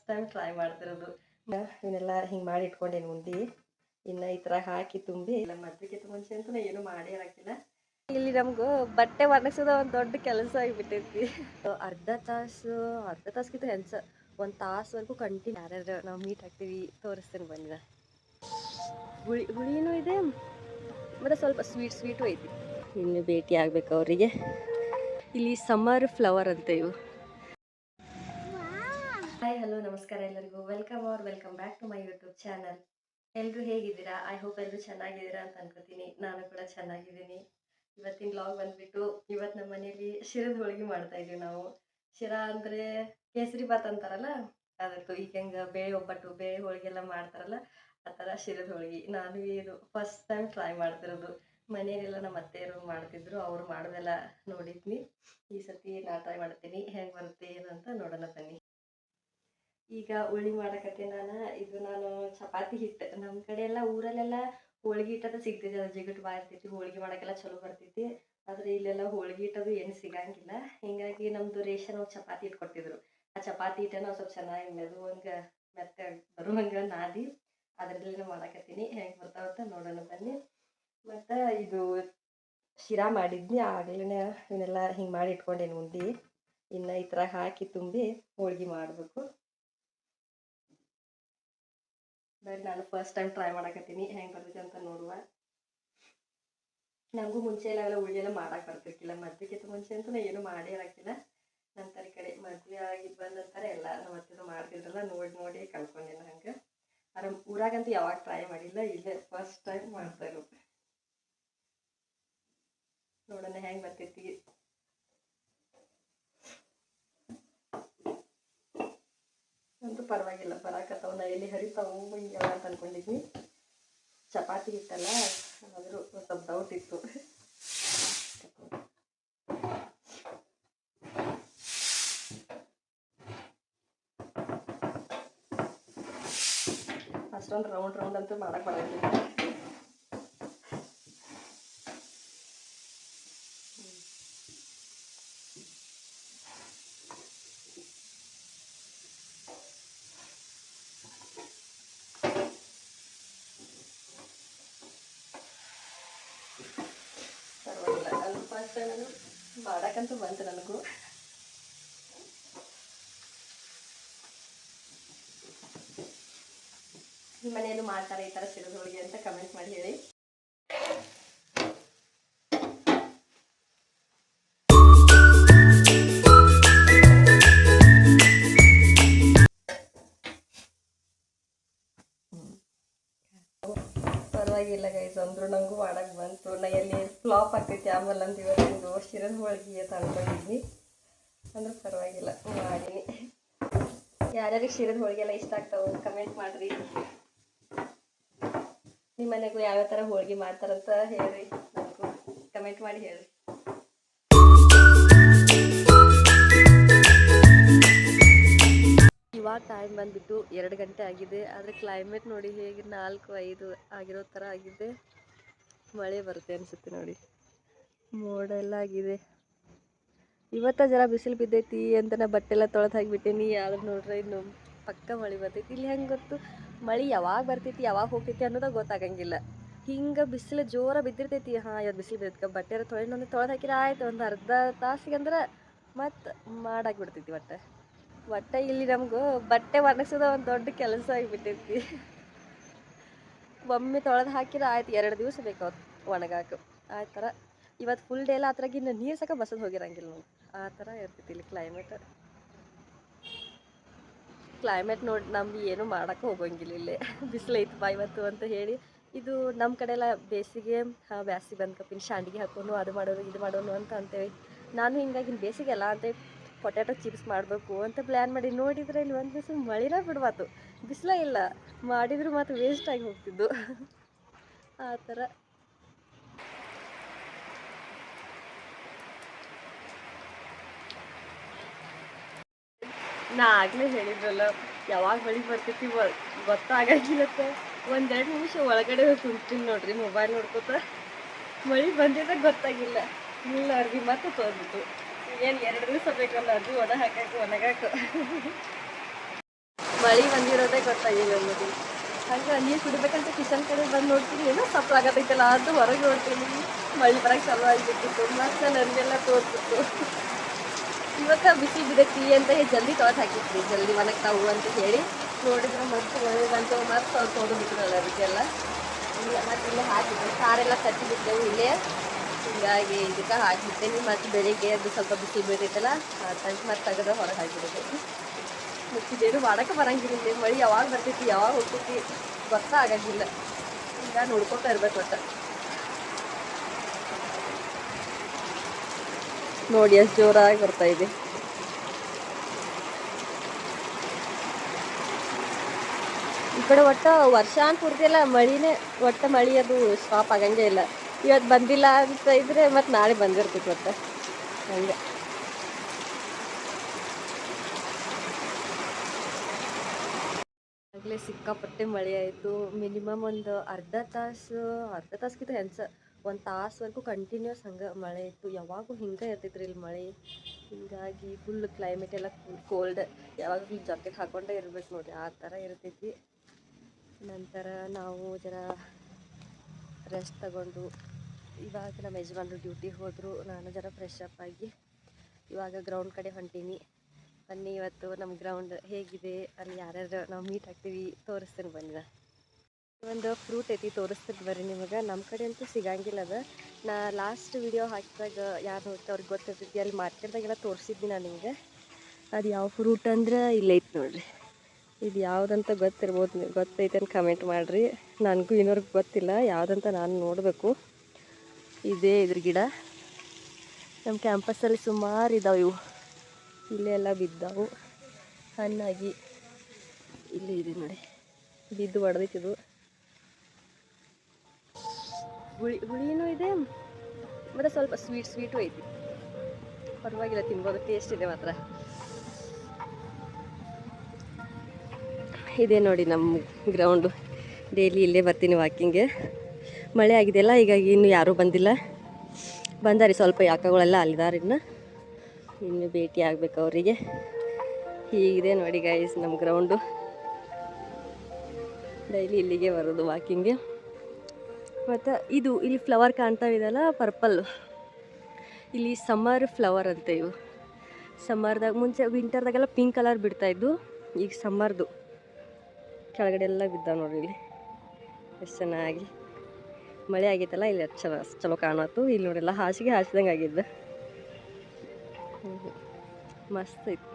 Time try ಮಾಡ್ತಿರೋದು. ಇವನ್ನೆಲ್ಲ ಹಿಂಗೆ ಮಾಡಿ ಇಟ್ಕೊಂಡೇನಿ ಉಂಡಿ. ಇನ್ನು ಈ ಥರ ಹಾಕಿ ತುಂಬಿ ಇಲ್ಲ ಮದ್ವೆಗಿಂತ ಮುಂಚೆ ಅಂತೂ ನಾ ಏನೂ ಮಾಡೇ ಇರೋಕ್ಕಿಲ್ಲ. ಇಲ್ಲಿ ನಮಗೂ ಬಟ್ಟೆ ಒಣಗಿಸೋದು ಒಂದು ದೊಡ್ಡ ಕೆಲಸ ಆಗಿಬಿಟ್ಟೈತಿ. ಅರ್ಧ ತಾಸ್ಗಿಂತ ಹೆಚ್ಚು 1 ತಾಸ್ವರೆಗೂ ಕಂಟಿನ್ಯೂ ಯಾರ್ಯಾರು ನಾವು ಮೀಟ್ ಹಾಕ್ತೀವಿ ತೋರಿಸ್ತೇನೆ ಬನ್ನಿ. ಹುಳಿನೂ ಇದೆ ಮತ್ತು ಸ್ವಲ್ಪ ಸ್ವೀಟು ಐತಿ. ಇನ್ನು ಭೇಟಿ ಆಗ್ಬೇಕು ಅವರಿಗೆ. ಇಲ್ಲಿ ಸಮ್ಮರ್ ಫ್ಲವರ್ ಅಂತ ಇವು. ಹಾಯ್ ಹಲೋ ನಮಸ್ಕಾರ ಎಲ್ಲರಿಗೂ. Welcome back to my YouTube channel. ಎಲ್ಲರೂ ಹೇಗಿದ್ದೀರಾ? ಐ ಹೋಪ್ ಎಲ್ಲರೂ ಚೆನ್ನಾಗಿದ್ದೀರಾ ಅಂತ ಅನ್ಕೋತೀನಿ. ನಾನು ಕೂಡ ಚೆನ್ನಾಗಿದ್ದೀನಿ. ಇವತ್ತಿನ ವ್ಲಾಗ್ ಬಂದ್ಬಿಟ್ಟು ಇವತ್ತು ನಮ್ಮ ಮನೇಲಿ ಶಿರದ ಹೋಳಿಗೆ ಮಾಡ್ತಾ ಇದ್ದೀವಿ ನಾವು. ಶಿರಾ ಅಂದರೆ ಕೇಸರಿ ಬಾತ್ ಅಂತಾರಲ್ಲ ಅದಕ್ಕೆ. ಈಗ ಹೆಂಗೆ ಬೇಳೆ ಒಬ್ಬಟ್ಟು ಬೇಳೆ ಹೋಳಿಗೆ ಎಲ್ಲ ಮಾಡ್ತಾರಲ್ಲ ಆ ಥರ ಶಿರದ ಹೋಳಿಗೆ. ನಾನು ಇದು ಫಸ್ಟ್ ಟೈಮ್ ಟ್ರೈ ಮಾಡ್ತಿರೋದು. ಮನೆಯಲ್ಲೆಲ್ಲ ನಮ್ಮ ಅತ್ತೆಯರು ಮಾಡ್ತಿದ್ರು, ಅವ್ರು ಮಾಡೋದೆಲ್ಲ ನೋಡಿದ್ನಿ. ಈ ಸತಿ ನಾನು ಟ್ರೈ ಮಾಡ್ತೀನಿ, ಹೆಂಗೆ ಬರುತ್ತೆ ಏನು ಅಂತ ನೋಡೋಣ ಬನ್ನಿ. ಈಗ ಉಳ್ಳಿ ಮಾಡಕತ್ತೆ ನಾನು ಚಪಾತಿ ಹಿಟ್ಟು. ನಮ್ಮ ಕಡೆ ಎಲ್ಲ ಊರಲ್ಲೆಲ್ಲ ಹೋಳಿಗೆ ಹಿಟ್ಟದ ಸಿಗ್ತೈತಿ, ಅದು ಜಿಗಟ್ ಬಾಯ್ ಇರ್ತೈತಿ, ಹೋಳಿಗೆ ಮಾಡೋಕ್ಕೆಲ್ಲ ಚಲೋ ಬರ್ತೈತಿ. ಆದರೆ ಇಲ್ಲೆಲ್ಲ ಹೋಳಿಗೆ ಹಿಟ್ಟದು ಏನು ಸಿಗಂಗಿಲ್ಲ. ಹಿಂಗಾಗಿ ನಮ್ಮದು ರೇಷನ್ ಅವ್ರು ಚಪಾತಿ ಹಿಟ್ಟು ಕೊಡ್ತಿದ್ರು. ಆ ಚಪಾತಿ ಹಿಟ್ಟನ್ನು ಸ್ವಲ್ಪ ಚೆನ್ನಾಗಿ ಮೆದುವಂಗೆ ಮೆತ್ತ ಬರುವಂಗೆ ನಾದಿ ಅದರಲ್ಲೇ ಮಾಡಕತ್ತೀನಿ. ಹೆಂಗೆ ಬರ್ತಾವಂತ ನೋಡೋಣ ಬನ್ನಿ. ಮತ್ತು ಇದು ಶಿರಾ ಮಾಡಿದ್ನಿ ಆಗಲೇ. ಇವನ್ನೆಲ್ಲ ಹಿಂಗೆ ಮಾಡಿ ಇಟ್ಕೊಂಡೇನಿ ಉಂಡಿ. ಇನ್ನು ಈ ಥರ ಹಾಕಿ ತುಂಬಿ ಹೋಳಿಗೆ ಮಾಡಬೇಕು. ಬಟ್ ನಾನು ಫಸ್ಟ್ ಟೈಮ್ ಟ್ರೈ ಮಾಡಕತ್ತೀನಿ, ಹೆಂಗೆ ಬರ್ತೈತೆ ಅಂತ ನೋಡುವ. ನನಗೂ ಮುಂಚೆ ಎಲ್ಲ ಹೋಳಿಗೆ ಎಲ್ಲ ಮಾಡಕ್ಕೆ ಬರ್ತಿರ್ಕಿಲ್ಲ. ಮದ್ವೆಗಿಂತ ಮುಂಚೆ ಅಂತೂ ನಾ ಏನೂ ಮಾಡೇ ಇರೋಕ್ಕಿಲ್ಲ. ನಂತರ ಈ ಕಡೆ ಮದುವೆ ಆಗಿ ಬಂದಂತಾರೆ ಎಲ್ಲ ನಮ್ಮ ಅತ್ತೆದು ಮಾಡ್ತಿದ್ರಲ್ಲ ನೋಡಿ ಕಲ್ತ್ಕೊಂಡೇನೆ. ಹಂಗೆ ಆದ್ರೆ ಊರಾಗಂತೂ ಯಾವಾಗ ಟ್ರೈ ಮಾಡಿಲ್ಲ, ಇಲ್ಲೇ ಫಸ್ಟ್ ಟೈಮ್ ಮಾಡ್ತಾ ಇರೋದು. ನೋಡೋಣ ಹೆಂಗೆ ಬರ್ತೈತಿ. ಅಂತೂ ಪರವಾಗಿಲ್ಲ, ಬರಾಕತ್ತಾವ. ನಾ ಎಲ್ಲಿ ಹರಿತಾವು ಹಿಂಗೆಲ್ಲ ಅಂತ ಅನ್ಕೊಂಡಿದ್ವಿ. ಚಪಾತಿ ಹಿಟ್ಟಲ್ಲ ಆದರೂ ಸ್ವಲ್ಪ ಡೌಟ್ ಇತ್ತು. ಅಷ್ಟೊಂದು ರೌಂಡ್ ಅಂತೂ ಮಾಡಕ್ಕೆ ಬರೋದಿಲ್ಲ. ಪರವಾಗಿಲ್ಲ, ಅಲ್ಲಿ ಫಸ್ಟ್ ಟೈಮ್ ಮಾಡೋಕ್ಕಂತೂ ಬಂತು ನನಗೂ. ನಿಮ್ಮ ಮನೆಯಲ್ಲೂ ಮಾಡ್ತಾರೆ ಈ ಥರ ಶಿರದ ಹೋಳಿಗೆ ಅಂತ ಕಮೆಂಟ್ ಮಾಡಿ ಹೇಳಿ. ಪರವಾಗಿಲ್ಲ ಗೈಸ್, ಅಂದರೂ ನನಗೂ ಮಾಡಕ್ಕೆ ಬಂತು. ನಾ ಎಲ್ಲಿ ಫ್ಲಾಪ್ ಆಗ್ತೈತಿ ಆಮೇಲೆ ಅಂತ ಇವತ್ತಿಂದು ಶಿರದ ಹೋಳಿಗೆ ಅಂತ ಅಂದ್ಕೊಂಡಿದ್ವಿ. ಅಂದ್ರೆ ಪರವಾಗಿಲ್ಲ ಮಾಡೀನಿ. ಯಾರ್ಯಾರಿಗೆ ಶಿರದ ಹೋಳಿಗೆ ಎಲ್ಲ ಇಷ್ಟ ಆಗ್ತಾವೆ ಕಮೆಂಟ್ ಮಾಡಿರಿ. ನಿಮ್ಮ ಮನೆಗೂ ಯಾವ್ಯಾವ ಥರ ಹೋಳಿಗೆ ಮಾಡ್ತಾರಂತ ಹೇಳ್ರಿ, ನನಗೂ ಕಮೆಂಟ್ ಮಾಡಿ ಹೇಳ್ರಿ. ಇವಾಗ ಟೈಮ್ ಬಂದ್ಬಿಟ್ಟು 2 ಗಂಟೆ ಆಗಿದೆ. ಆದರೆ ಕ್ಲೈಮೇಟ್ ನೋಡಿ ಹೇಗೆ 4-5 ಆಗಿರೋ ಥರ ಆಗಿದೆ. ಮಳೆ ಬರುತ್ತೆ ಅನಿಸುತ್ತೆ ನೋಡಿ, ಮೋಡ ಎಲ್ಲ ಆಗಿದೆ. ಇವತ್ತ ಜರ ಬಿಸಿಲು ಬಿದ್ದೈತಿ ಅಂತ ನಾ ಬಟ್ಟೆ ಎಲ್ಲ ತೊಳೆದು ಹಾಕಿಬಿಟ್ಟೇನಿ. ಆದ್ರೆ ನೋಡ್ರಿ ಇನ್ನು ಪಕ್ಕ ಮಳೆ ಬರ್ತೈತಿ. ಇಲ್ಲಿ ಹೆಂಗೆ ಗೊತ್ತು, ಮಳೆ ಯಾವಾಗ ಬರ್ತೈತಿ ಯಾವಾಗ ಹೋಗ್ತೈತಿ ಅನ್ನೋದು ಗೊತ್ತಾಗಂಗಿಲ್ಲ. ಹಿಂಗೆ ಬಿಸಿಲು ಜೋರ ಬಿದ್ದಿರ್ತೈತಿ. ಇವತ್ತು ಬಿಸಿಲು ಬಿದ್ದಕ್ಕೆ ಬಟ್ಟೆ ಎಲ್ಲ ತೊಳೆದು ಹಾಕಿರ ಆಯ್ತು, ಒಂದು ಅರ್ಧ ತಾಸಿಗೆ ಅಂದ್ರೆ ಮತ್ತು ಮಾಡಾಕ್ಬಿಡ್ತೈತಿ. ಒಟ್ಟು ಇಲ್ಲಿ ನಮಗೂ ಬಟ್ಟೆ ಒಣಗಿಸೋದು ಒಂದು ದೊಡ್ಡ ಕೆಲಸ ಆಗಿಬಿಟ್ಟೈತಿ. ಒಮ್ಮೆ ತೊಳೆದು ಹಾಕಿರ ಆಯ್ತು, 2 ದಿವಸ ಬೇಕು ಒಣಗಾಕ. ಆ ಥರ ಇವತ್ತು ಫುಲ್ ಡೇ ಎಲ್ಲ ಆ ಥರಗಿನ್ನ ನೀರು ಸಾಕ ಬಸೋದು ಹೋಗಿರಂಗಿಲ್ಲ ನಾವು. ಆ ಥರ ಇರ್ತೈತಿ ಇಲ್ಲಿ ಕ್ಲೈಮೇಟ್ ನೋಡಿ ನಮ್ಗೆ ಏನು ಮಾಡೋಕ್ಕೆ ಹೋಗೋಂಗಿಲ್ಲ. ಇಲ್ಲೇ ಬಿಸಿಲು ಐತಪ್ಪ ಇವತ್ತು ಅಂತ ಹೇಳಿ. ಇದು ನಮ್ಮ ಕಡೆ ಎಲ್ಲ ಬೇಸಿಗೆ ಬ್ಯಾಸಿಗೆ ಬಂದ್ಕಪ್ಪಿನ ಶಾಂಡಿಗೆ ಹಾಕೊಂಡು ಅದು ಮಾಡೋದು ಇದು ಮಾಡೋನು ಅಂತ ಅಂತೇವಿ. ನಾನು ಹಿಂಗಾಗಿ ಬೇಸಿಗೆ ಎಲ್ಲ ಅಂತ ಪೊಟ್ಯಾಟೊ ಚಿಪ್ಸ್ ಮಾಡಬೇಕು ಅಂತ ಪ್ಲ್ಯಾನ್ ಮಾಡಿ ನೋಡಿದರೆ ಇಲ್ಲಿ ಒಂದು ದಿವಸ ಮಳೆನೇ ಬಿಡ್ಬಾತು, ಬಿಸಿಲೇ ಇಲ್ಲ. ಮಾಡಿದ್ರು ಮತ್ತು ವೇಸ್ಟ್ ಆಗಿ ಹೋಗ್ತಿದ್ದು. ಆ ಥರ ನಾ ಆಗಲೇ ಹೇಳಿದ್ರಲ್ಲ, ಯಾವಾಗ ಮಳೆ ಬರ್ತೈತಿ ಗೊತ್ತಾಗಂಗಿಲ್ಲತ್ತ. 1-2 ನಿಮಿಷ ಒಳಗಡೆ ಕುಂತೀನಿ ನೋಡ್ರಿ ಮೊಬೈಲ್ ನೋಡ್ಕೊತ. ಮಳೆ ಬಂದಿದ್ದ ಗೊತ್ತಾಗಿಲ್ಲ. ಇಲ್ಲ ಅರ್ಬಿ ಮತ್ತೆ ತೊಳ್ಬಿಟ್ಟು ಏನು 2 ದಿವಸ ಬೇಕಲ್ಲ ಅರ್ಬಿ ಒಣಗಾಕ. ಮಳೆ ಬಂದಿರೋದೇ ಗೊತ್ತಾಗಿದೆ ಅನ್ನೋದು. ಹಂಗೆ ನೀರು ಕುಡಿಬೇಕಂತ ಕಿಚನ್ ಕಡೆ ಬಂದು ನೋಡ್ತೀನಿ, ಏನೋ ಸಪ್ಲಾಗತ್ತೈತಲ್ಲ ಅದು ಹೊರಗೆ ನೋಡ್ತೀನಿ, ಮಳೆ ಬರೋಕ್ಕೆ ಚಾಲು ಆಗಿಬಿಟ್ಟಿತ್ತು. ಮತ್ತು ನನಗೆಲ್ಲ ತೋರ್ಬಿಟ್ಟು ಇವತ್ತು ಬಿಸಿ ಬಿಡೈತಿ ಅಂತ ಹೇಳಿ ಜಲ್ದಿ ತೊಳೆದು ಹಾಕಿದ್ರಿ, ಜಲ್ದಿ ಒಣಗ್ತಾವು ಅಂತ ಹೇಳಿ ನೋಡಿದ್ರೆ ಮತ್ತೆ ಒಳ್ಳೆದಂತ ಮತ್ತೆ ಸ್ವಲ್ಪ ತೊಳೆದು ಬಿಟ್ಟಿರಲ್ಲ ಅದಕ್ಕೆಲ್ಲ. ಇಲ್ಲ ಮತ್ತು ಇಲ್ಲೇ ಹಾಕಿದ್ದೆ, ಸಾರೆಲ್ಲ ಕಟ್ಟಿಬಿಟ್ಟೆವು ಇಲ್ಲೇ, ಹೀಗಾಗಿ ಇದಕ್ಕೆ ಹಾಕಿಬಿಟ್ಟೇನಿ. ಮತ್ತು ಬೆಳಿಗ್ಗೆ ಅದು ಸ್ವಲ್ಪ ಬಿಸಿ ಬೀಳ್ತೈತಲ್ಲ ತಂದು ಮತ್ತೆ ತೆಗೆದು ಹೊರಗೆ ಹಾಕಿಬಿಡ್ತೈತಿ. ಮುಚ್ಚಿದೇನು ಮಾಡೋಕ್ಕೆ ಬರಂಗಿಲ್ಲ, ಮಳೆ ಯಾವಾಗ ಬರ್ತೈತಿ ಯಾವಾಗ ಹೋಗ್ತೈತಿ ಗೊತ್ತಾಗಂಗಿಲ್ಲ. ಈಗ ನೋಡ್ಕೊತಾ ಇರ್ಬೇಕು ಒಟ್ಟು. ನೋಡಿ ಎಷ್ಟು ಜೋರಾಗಿ ಬರ್ತಾ ಇದೆ. ಈ ಕಡೆ ಒಟ್ಟು ವರ್ಷಾನುಪೂರ್ತಿ ಎಲ್ಲ ಮಳಿನೇ, ಒಟ್ಟು ಮಳೆ ಅದು ಸ್ಟಾಪ್ ಆಗಂಗೆ ಇಲ್ಲ. ಇವತ್ತು ಬಂದಿಲ್ಲ ಅಂತ ಇದ್ರೆ ಮತ್ತು ನಾಳೆ ಬಂದಿರ್ತೈತಿ ಒಟ್ಟು ಹಂಗೆ. ಆಗಲೇ ಸಿಕ್ಕಾಪಟ್ಟೆ ಮಳೆ ಆಯಿತು. ಮಿನಿಮಮ್ ಒಂದು ಅರ್ಧ ತಾಸ್ಗಿಂತ ಹೆಂಚ ಒಂದು ತಾಸುವರೆಗೂ ಕಂಟಿನ್ಯೂಸ್ ಹಂಗೆ ಮಳೆ ಇತ್ತು. ಯಾವಾಗೂ ಹಿಂಗೆ ಇರ್ತೈತ್ರಿ ಇಲ್ಲಿ ಮಳೆ. ಹೀಗಾಗಿ ಫುಲ್ ಕ್ಲೈಮೇಟ್ ಎಲ್ಲ ಫುಲ್ ಕೋಲ್ಡ್, ಯಾವಾಗಲೂ ಜಾಕೆಟ್ ಹಾಕ್ಕೊಂಡೇ ಇರ್ಬೇಕು ನೋಡಿರಿ, ಆ ಥರ ಇರ್ತೈತಿ. ನಂತರ ನಾವು ಜರ ರೆಸ್ಟ್ ತಗೊಂಡು ಇವಾಗ ನಮ್ಮ ಯಜಮಾನ್ರು ಡ್ಯೂಟಿಗೆ ಹೋದರು. ನಾನು ಜರ ಫ್ರೆಶ್ ಅಪ್ ಆಗಿ ಇವಾಗ ಗ್ರೌಂಡ್ ಕಡೆ ಹೊಂಟೀನಿ. ಬನ್ನಿ ಇವತ್ತು ನಮ್ಮ ಗ್ರೌಂಡ್ ಹೇಗಿದೆ, ಅಲ್ಲಿ ಯಾರ್ಯಾರು ನಾವು ಮೀಟ್ ಆಗ್ತೀವಿ ತೋರಿಸ್ತೀನಿ ಬನ್ನಿ. ಒಂದು ಫ್ರೂಟ್ ಐತಿ, ತೋರಿಸ್ತೀನಿ ಬರ್ರಿ ನಿಮಗೆ. ನಮ್ಮ ಕಡೆ ಅಂತೂ ಸಿಗಂಗಿಲ್ಲ ಅದು. ನಾ ಲಾಸ್ಟ್ ವಿಡಿಯೋ ಹಾಕಿದಾಗ ಯಾರು ನೋಡ್ತಾ ಅವ್ರಿಗೆ ಗೊತ್ತಿರ್ತೈತಿ, ಅಲ್ಲಿ ಮಾರ್ಕೆಟ್ದಾಗೆಲ್ಲ ತೋರಿಸಿದ್ನಿ ನಾನು ನಿಮಗೆ. ಅದು ಯಾವ ಫ್ರೂಟ್ ಅಂದ್ರೆ ಇಲ್ಲೈತಿ ನೋಡ್ರಿ. ಇದು ಯಾವುದಂತ ಗೊತ್ತೈತೆ ಅಂತ ಕಮೆಂಟ್ ಮಾಡಿರಿ. ನನಗೂ ಇನ್ನೋರ್ಗೆ ಗೊತ್ತಿಲ್ಲ ಯಾವುದಂತ, ನಾನು ನೋಡಬೇಕು. ಇದೇ ಇದ್ರ ಗಿಡ ನಮ್ಮ ಕ್ಯಾಂಪಸ್ಸಲ್ಲಿ ಸುಮಾರು ಇದ್ದಾವೆ ಇವು. ಇಲ್ಲೇ ಎಲ್ಲ ಬಿದ್ದಾವು ಹಣ್ಣಾಗಿ. ಇಲ್ಲಿ ಇದೆ ನೋಡಿ, ಬಿದ್ದು ಹೊಡೆದೈತಿದು. ಹುಳಿನೂ ಇದೆ ಮತ್ತು ಸ್ವಲ್ಪ ಸ್ವೀಟು ಐತಿ. ಪರವಾಗಿಲ್ಲ, ತಿನ್ಬೋದು, ಟೇಸ್ಟ್ ಇದೆ ಮಾತ್ರ. ಇದೆ ನೋಡಿ ನಮ್ಮ ಗ್ರೌಂಡು. ಡೈಲಿ ಇಲ್ಲೇ ಬರ್ತೀನಿ ವಾಕಿಂಗ್ಗೆ. ಮಳೆ ಆಗಿದೆಯಲ್ಲ, ಹೀಗಾಗಿ ಇನ್ನೂ ಯಾರೂ ಬಂದಿಲ್ಲ. ಬಂದಾರಿ ಸ್ವಲ್ಪ ಯಾಕಗಳೆಲ್ಲ ಅಲ್ಲಿದಾರೆ, ಇನ್ನು ಭೇಟಿ ಆಗ್ಬೇಕು ಅವರಿಗೆ. ಹೀಗಿದೆ ನೋಡಿ ಗೈಸ್ ನಮ್ಮ ಗ್ರೌಂಡು. ಡೈಲಿ ಇಲ್ಲಿಗೆ ಬರೋದು ವಾಕಿಂಗ್ಗೆ. ಮತ್ತು ಇದು ಇಲ್ಲಿ ಫ್ಲವರ್ ಕಾಣ್ತಾವಿದೆಯಲ್ಲ ಪರ್ಪಲ್ಲು, ಇಲ್ಲಿ ಸಮ್ಮರ್ ಫ್ಲವರ್ ಅಂತ ಇವು. ಸಮ್ಮರ್ದಾಗ ಮುಂಚೆ ವಿಂಟರ್ದಾಗೆಲ್ಲ ಪಿಂಕ್ ಕಲರ್ ಬಿಡ್ತಾಯಿದ್ದು, ಈಗ ಸಮ್ಮರ್ದು ಕೆಳಗಡೆ ಎಲ್ಲ ಬಿದ್ದಾವೆ ನೋಡ್ರಿ. ಇಲ್ಲಿ ಎಷ್ಟು ಚೆನ್ನಾಗಿ ಮಳೆ ಆಗೈತಲ್ಲ, ಇಲ್ಲಿ ಚಲೋ ಕಾಣತ್ತು. ಇಲ್ಲಿ ನೋಡಿಲ್ಲ ಹಾಸಿಗೆ ಹಾಸಿದಂಗೆ ಆಗಿದ್ದು, ಮಸ್ತ್ ಐತಿ.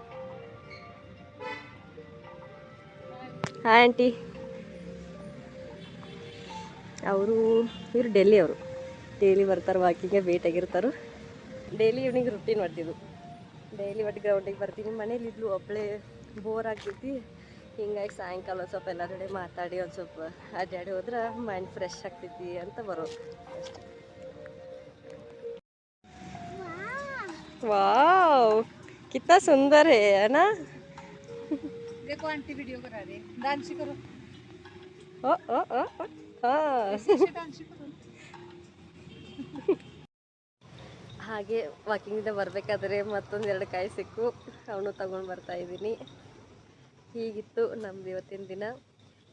Hi aunty. ಇವರು ಡೆಲ್ಲಿ ಅವರು ಡೈಲಿ ಬರ್ತಾರೆ ವಾಕಿಂಗ್ಗೆ, ಭೇಟಿಯಾಗಿರ್ತಾರೆ. ಡೈಲಿ ಈವ್ನಿಂಗ್ ರುಟೀನ್ ಮಾಡ್ತಿದ್ದು. ಡೈಲಿ ಒಟ್ಟು ಗ್ರೌಂಡಿಗೆ ಬರ್ತೀನಿ. ಮನೇಲಿ ಇದ್ಲು ಒಬ್ಬಳೇ ಬೋರ್ ಆಗ್ತೈತಿ, ಹಿಂಗಾಗಿ ಸಾಯಂಕಾಲ ಒಂದು ಸ್ವಲ್ಪ ಎಲ್ಲರ ಮಾತಾಡಿ ಒಂದು ಸ್ವಲ್ಪ ಅಡ್ಡಾಡಿ ಹೋದ್ರೆ ಮೈಂಡ್ ಫ್ರೆಶ್ ಆಗ್ತೈತಿ ಅಂತ ಬರೋದು ಅಷ್ಟೇ. वाओ कितना सुंदर है ना। देखो आंटी वीडियो करा रही है, डांस करो। ओ ओ ओ हाँ डांस करो। ಹಾಗೆ ವಾಕಿಂಗಿಂದ ಬರಬೇಕಾದ್ರೆ ಮತ್ತೊಂದೆರಡು ಕಾಯಿ ಸಿಕ್ಕು, ಅವನು ತಗೊಂಡು ಬರ್ತಾಯಿದ್ದೀನಿ. ಹೀಗಿತ್ತು ನಮ್ಮದು ಇವತ್ತಿನ ದಿನ.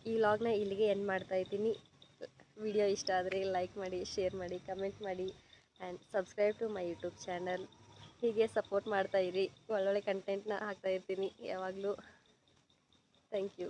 ಈ ವ್ಲಾಗ್ನ ಇಲ್ಲಿಗೆ ಎಂಡ್ ಮಾಡ್ತಾಯಿದ್ದೀನಿ. ವಿಡಿಯೋ ಇಷ್ಟ ಆದರೆ ಲೈಕ್ ಮಾಡಿ, ಶೇರ್ ಮಾಡಿ, ಕಮೆಂಟ್ ಮಾಡಿ and subscribe to my YouTube channel. ಹೀಗೆ ಸಪೋರ್ಟ್ ಮಾಡ್ತಾಯಿರಿ, ಒಳ್ಳೊಳ್ಳೆ ಕಂಟೆಂಟ್ನ ಹಾಕ್ತಾಯಿರ್ತೀನಿ ಯಾವಾಗಲೂ. Thank you.